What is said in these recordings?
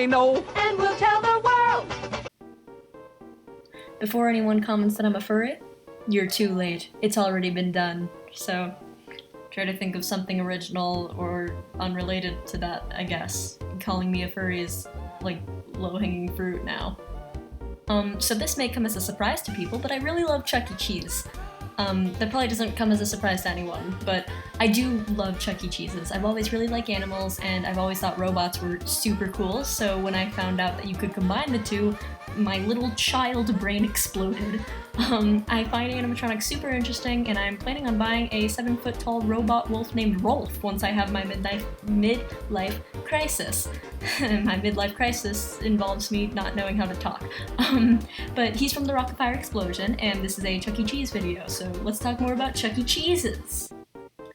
they know. And we'll tell the world. Before anyone comments that I'm a furry, you're too late. It's already been done. So try to think of something original or unrelated to that, I guess. Calling me a furry is like low-hanging fruit now. So this may come as a surprise to people, but I really love Chuck E. Cheese. That probably doesn't come as a surprise to anyone, but I do love Chuck E. Cheeses. I've always really liked animals, and I've always thought robots were super cool, so when I found out that you could combine the two, my little child brain exploded. I find animatronics super interesting, and I'm planning on buying a 7-foot-tall robot wolf named Rolf once I have my midlife crisis. My midlife crisis involves me not knowing how to talk. But he's from the Rocket Fire Explosion, and this is a Chuck E. Cheese video, so let's talk more about Chuck E. Cheeses.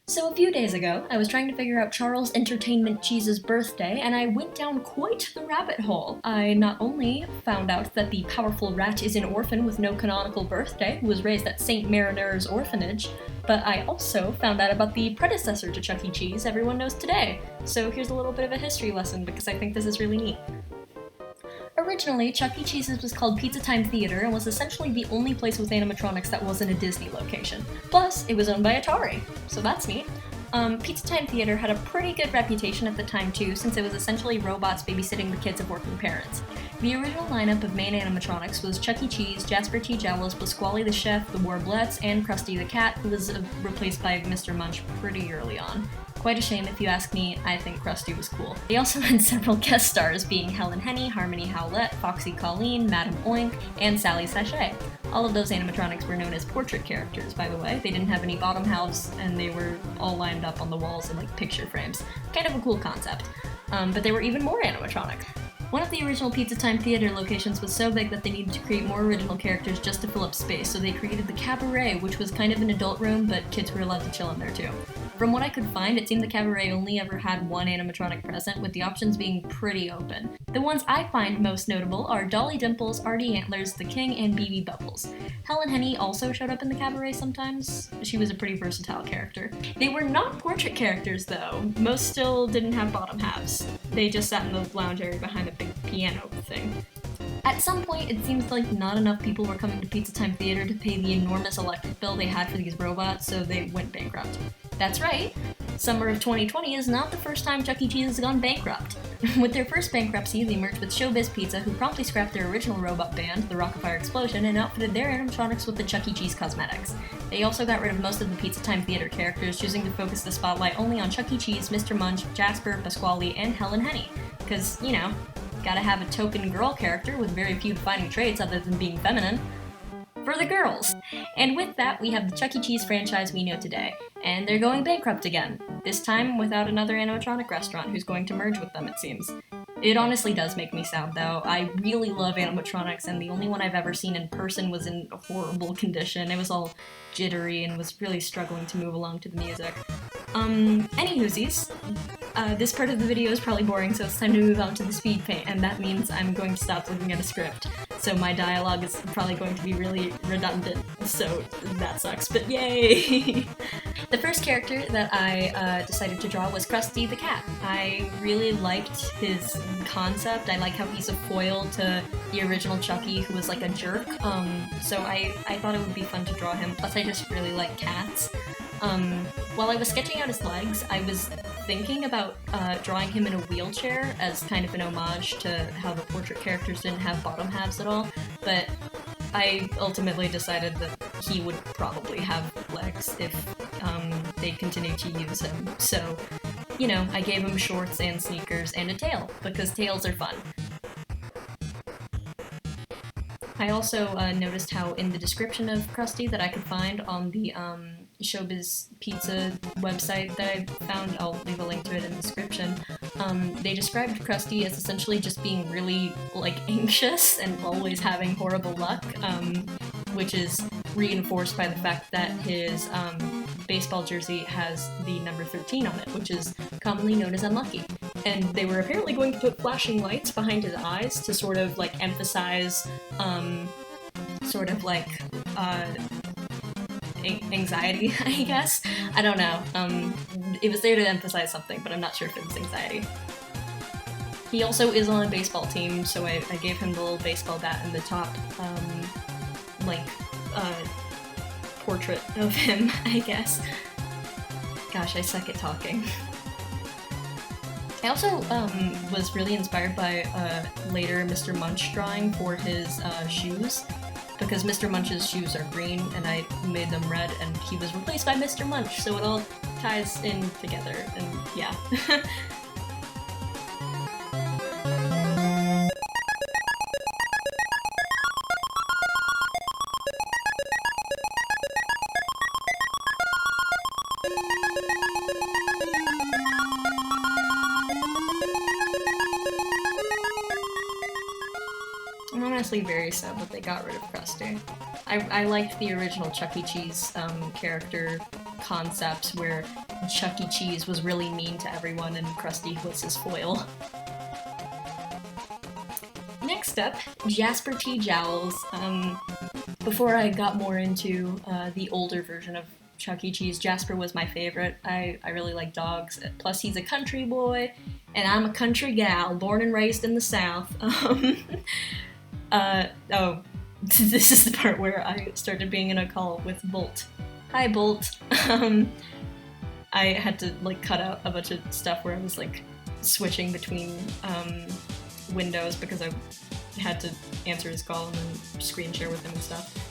So a few days ago, I was trying to figure out Charles Entertainment Cheese's birthday, and I went down quite the rabbit hole. I not only found out that the powerful rat is an orphan with no canonical birthday, who was raised at St. Mariner's Orphanage, but I also found out about the predecessor to Chuck E. Cheese everyone knows today. So here's a little bit of a history lesson, because I think this is really neat. Originally, Chuck E. Cheese's was called Pizza Time Theater and was essentially the only place with animatronics that wasn't a Disney location. Plus, it was owned by Atari, so that's neat. Pizza Time Theater had a pretty good reputation at the time too, since it was essentially robots babysitting the kids of working parents. The original lineup of main animatronics was Chuck E. Cheese, Jasper T. Jowls, Pasquale the Chef, the Warblets, and Crusty the Cat, who was replaced by Mr. Munch pretty early on. Quite a shame, if you ask me. I think Krusty was cool. They also had several guest stars, being Helen Henny, Harmony Howlett, Foxy Colleen, Madame Oink, and Sally Sachet. All of those animatronics were known as portrait characters, by the way. They didn't have any bottom halves, and they were all lined up on the walls in like picture frames. Kind of a cool concept. But there were even more animatronics. One of the original Pizza Time Theater locations was so big that they needed to create more original characters just to fill up space, so they created the Cabaret, which was kind of an adult room, but kids were allowed to chill in there too. From what I could find, it seemed the Cabaret only ever had one animatronic present, with the options being pretty open. The ones I find most notable are Dolly Dimples, Artie Antlers, The King, and BB Bubbles. Helen Henny also showed up in the Cabaret sometimes. She was a pretty versatile character. They were not portrait characters though. Most still didn't have bottom halves. They just sat in the lounge area behind a big piano thing. At some point, it seems like not enough people were coming to Pizza Time Theater to pay the enormous electric bill they had for these robots, so they went bankrupt. That's right, summer of 2020 is not the first time Chuck E. Cheese has gone bankrupt. With their first bankruptcy, they merged with Showbiz Pizza, who promptly scrapped their original robot band, the Rocket Fire Explosion, and outfitted their animatronics with the Chuck E. Cheese cosmetics. They also got rid of most of the Pizza Time Theater characters, choosing to focus the spotlight only on Chuck E. Cheese, Mr. Munch, Jasper, Pasquale, and Helen Henny. Because, you know, gotta have a token girl character with very few defining traits other than being feminine. For the girls! And with that, we have the Chuck E. Cheese franchise we know today. And they're going bankrupt again. This time without another animatronic restaurant who's going to merge with them, it seems. It honestly does make me sad, though. I really love animatronics, and the only one I've ever seen in person was in a horrible condition. It was all jittery and was really struggling to move along to the music. Anywhoosies, this part of the video is probably boring, so it's time to move on to the speed paint, and that means I'm going to stop looking at a script. So my dialogue is probably going to be really redundant, so that sucks, but yay! The first character that I decided to draw was Crusty the Cat. I really liked his concept. I like how he's a foil to the original Chucky, who was like a jerk, so I thought it would be fun to draw him, plus I just really like cats. While I was sketching out his legs, I was thinking about drawing him in a wheelchair as kind of an homage to how the portrait characters didn't have bottom halves at all, but I ultimately decided that he would probably have legs if they continued to use him. So, you know, I gave him shorts and sneakers and a tail, because tails are fun. I also noticed how in the description of Crusty that I could find on the Showbiz Pizza website that I found, I'll leave a link to it in the description, they described Crusty as essentially just being really, like, anxious and always having horrible luck, which is reinforced by the fact that his baseball jersey has the number 13 on it, which is commonly known as unlucky. And they were apparently going to put flashing lights behind his eyes to sort of, like, emphasize, anxiety, I guess? I don't know. It was there to emphasize something, but I'm not sure if it was anxiety. He also is on a baseball team, so I gave him the little baseball bat in the top, portrait of him, I guess. Gosh, I suck at talking. I also was really inspired by later Mr. Munch drawing for his shoes, because Mr. Munch's shoes are green and I made them red and he was replaced by Mr. Munch, so it all ties in together, and yeah. I'm honestly very sad that they got rid of Crusty. I liked the original Chuck E. Cheese character concept where Chuck E. Cheese was really mean to everyone and Crusty was his foil. Next up, Jasper T. Jowls. Before I got more into the older version of Chuck E. Cheese, Jasper was my favorite. I really like dogs. Plus, he's a country boy, and I'm a country gal, born and raised in the South. This is the part where I started being in a call with Bolt. Hi, Bolt. I had to cut out a bunch of stuff where I was switching between windows because I had to answer his call and then screen share with him and stuff.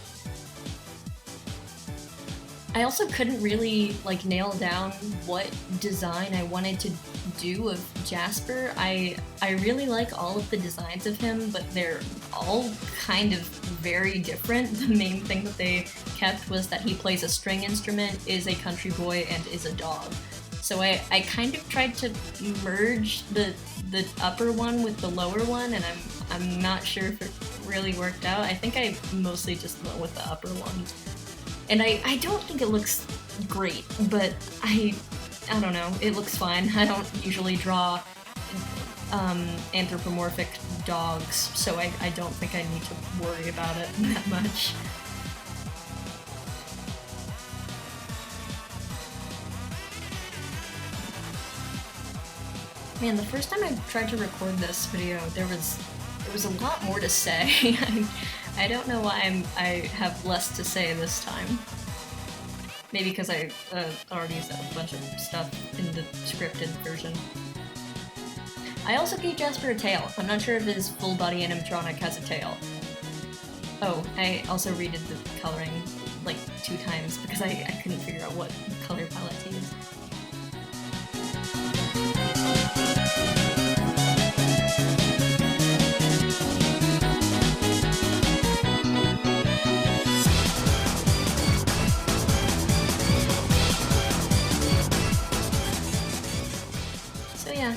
I also couldn't really nail down what design I wanted to do of Jasper. I really like all of the designs of him, but they're all kind of very different. The main thing that they kept was that he plays a string instrument, is a country boy, and is a dog. So I kind of tried to merge the upper one with the lower one, and I'm not sure if it really worked out. I think I mostly just went with the upper one. And I don't think it looks great, but I don't know, it looks fine. I don't usually draw anthropomorphic dogs, so I don't think I need to worry about it that much. Man, the first time I tried to record this video, there was a lot more to say. I don't know why I have less to say this time. Maybe because I already said a bunch of stuff in the scripted version. I also gave Jasper a tail. I'm not sure if his full-body animatronic has a tail. Oh, I also redid the coloring 2 times because I couldn't figure out what color palette to use.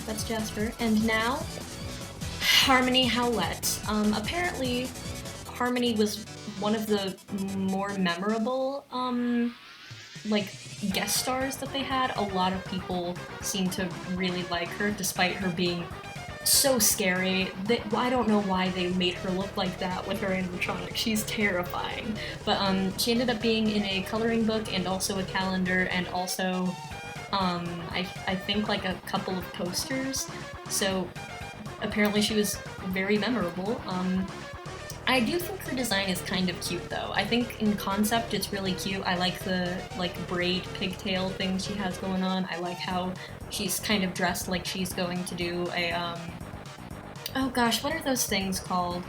That's Jasper. And now, Harmony Howlett. Apparently, Harmony was one of the more memorable, guest stars that they had. A lot of people seem to really like her, despite her being so scary. I don't know why they made her look like that with her animatronic. She's terrifying. But she ended up being in a coloring book and also a calendar and also I think a couple of posters, so apparently she was very memorable. I do think her design is kind of cute though. I think in concept it's really cute. I like the braid pigtail thing she has going on. I like how she's kind of dressed like she's going to do a, oh gosh, what are those things called?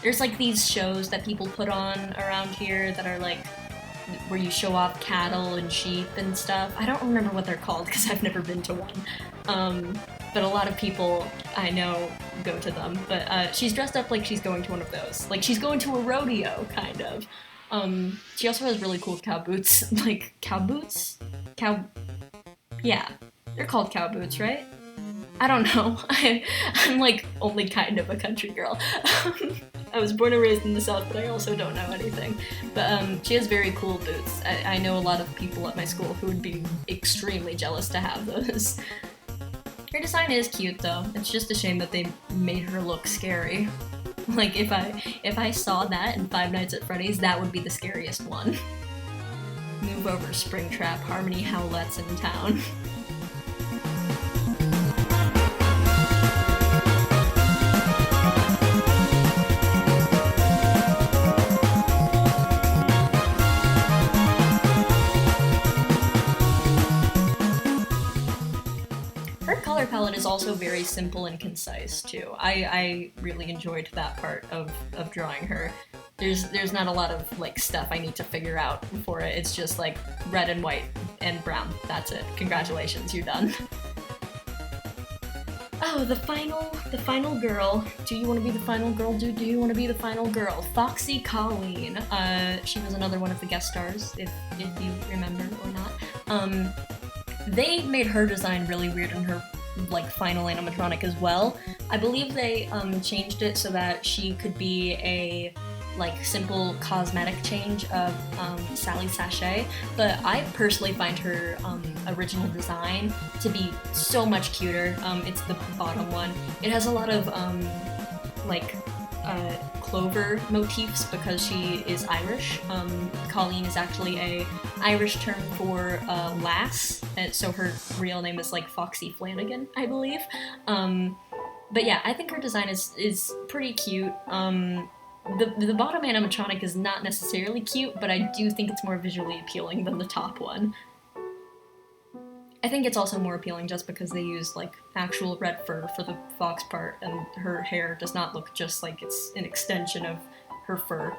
There's these shows that people put on around here that are where you show off cattle and sheep and stuff. I don't remember what they're called because I've never been to one. But a lot of people I know go to them. But she's dressed up like she's going to one of those. She's going to a rodeo, kind of. She also has really cool cow boots. Cow boots? Yeah, they're called cow boots, right? I don't know. I'm only kind of a country girl. I was born and raised in the South, but I also don't know anything. But she has very cool boots. I know a lot of people at my school who would be extremely jealous to have those. Her design is cute though. It's just a shame that they made her look scary. If I saw that in Five Nights at Freddy's, that would be the scariest one. Move over, Springtrap. Harmony Howlett's in town. it is also very simple and concise too. I really enjoyed that part of drawing her. There's not a lot of like stuff I need to figure out for it. It's just like red and white and brown. That's it. Congratulations, you're done. Oh, the final girl. Do you want to be the final girl? Do you want to be the final girl? Foxy Colleen. She was another one of the guest stars, if you remember or not. They made her design really weird in her like final animatronic as well. I believe they changed it so that she could be a like simple cosmetic change of Sally Sachet, but I personally find her original design to be so much cuter. It's the bottom one. It has a lot of like clover motifs because she is Irish. Colleen is actually a Irish term for lass, and so her real name is like Foxy Flanagan, I believe. But yeah, I think her design is pretty cute. The bottom animatronic is not necessarily cute, but I do think it's more visually appealing than the top one. I think it's also more appealing just because they use like actual red fur for the fox part, and her hair does not look just like it's an extension of her fur.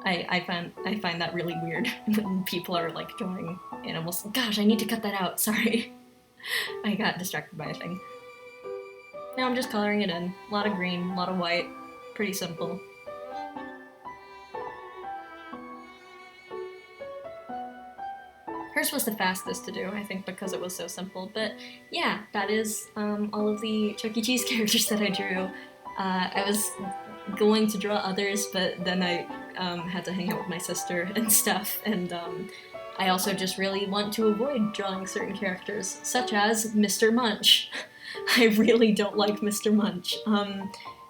I find that really weird when people are like drawing animals. Gosh, I need to cut that out, sorry. I got distracted by a thing. Now I'm just coloring it in. A lot of green, a lot of white. Pretty simple. Hers was the fastest to do, I think, because it was so simple. But yeah, that is all of the Chuck E. Cheese characters that I drew. I was going to draw others, but then I had to hang out with my sister and stuff, and I also just really want to avoid drawing certain characters, such as Mr. Munch. I really don't like Mr. Munch.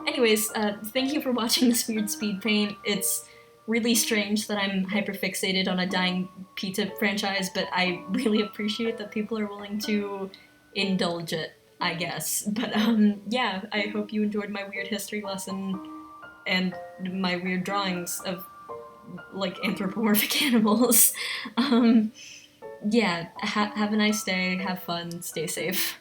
Anyways, thank you for watching this weird speed paint. It's really strange that I'm hyperfixated on a dying pizza franchise, but I really appreciate that people are willing to indulge it, I guess. But yeah, I hope you enjoyed my weird history lesson and my weird drawings of like anthropomorphic animals. Yeah, have a nice day, have fun, stay safe.